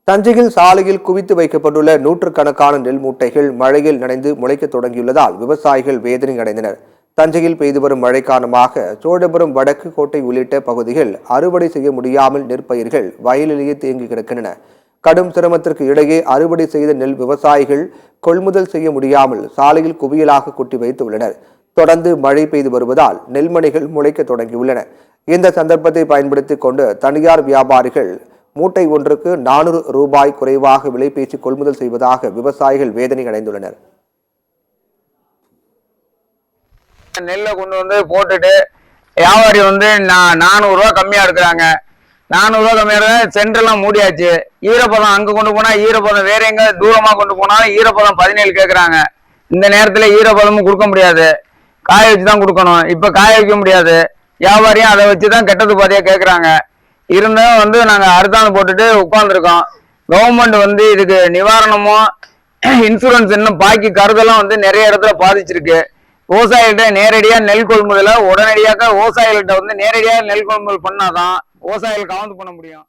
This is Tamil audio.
தஞ்சையில் சாலையில் குவித்து வைக்கப்பட்டுள்ள நூற்றுக்கணக்கான நெல் மூட்டைகள் மழையில் நனைந்து முளைக்க தொடங்கியுள்ளதால் விவசாயிகள் வேதனை அடைந்தனர். தஞ்சையில் பெய்து வரும் மழை காரணமாக சோழபுரம் வடக்கு கோட்டை உள்ளிட்ட பகுதிகள் அறுவடை செய்ய முடியாமல் நெற்பயிர்கள் வயலிலேயே தேங்கி கிடக்கின்றன. கடும் சிரமத்திற்கு இடையே அறுவடை செய்த நெல் விவசாயிகள் கொள்முதல் செய்ய முடியாமல் சாலையில் குவியலாக கொட்டி வைத்துள்ளனர். தொடர்ந்து மழை பெய்து வருவதால் நெல்மணிகள் முளைக்க தொடங்கியுள்ளன. இந்த சந்தர்ப்பத்தை பயன்படுத்திக் கொண்டு தனியார் வியாபாரிகள் மூட்டை ஒன்றுக்கு 400 ரூபாய் குறைவாக விலை பேசி கொள்முதல் செய்வதாக விவசாயிகள் வேதனை அடைந்துள்ளனர். நெல்லை கொண்டு வந்து போட்டுட்டு வியாபாரி வந்து 400 ரூபா கம்மியா எடுக்கிறாங்க. 400 ரூபா கம்மியா எடுக்க சென்டர்லாம் மூடியாச்சு. ஈரப்பதம் அங்க கொண்டு போனா ஈரப்பதம் வேற எங்க தூரமா கொண்டு போனாலும் ஈரப்பதம் 17 கேட்கறாங்க. இந்த நேரத்துல ஈரப்பதமும் கொடுக்க முடியாது, காய வச்சுதான் கொடுக்கணும். இப்ப காய வைக்க முடியாது, வியாபாரியும் அதை வச்சுதான் கெட்டது பாதியா கேட்கறாங்க. இருந்தாலும் வந்து நாங்க அடுத்தாந்து போட்டுட்டு உட்கார்ந்துருக்கோம். கவர்மெண்ட் வந்து இதுக்கு நிவாரணமோ இன்சூரன்ஸ் இன்னும் பாக்கி கருதெல்லாம் வந்து நிறைய இடத்துல பாதிச்சிருக்கு. விவசாயிகிட்ட நேரடியா நெல் கொள்முதல உடனடியாக விவசாயிகள்கிட்ட வந்து நேரடியாக நெல் கொள்முதல் பண்ணாதான் விவசாயிகள் கவுண்ட் பண்ண முடியும்.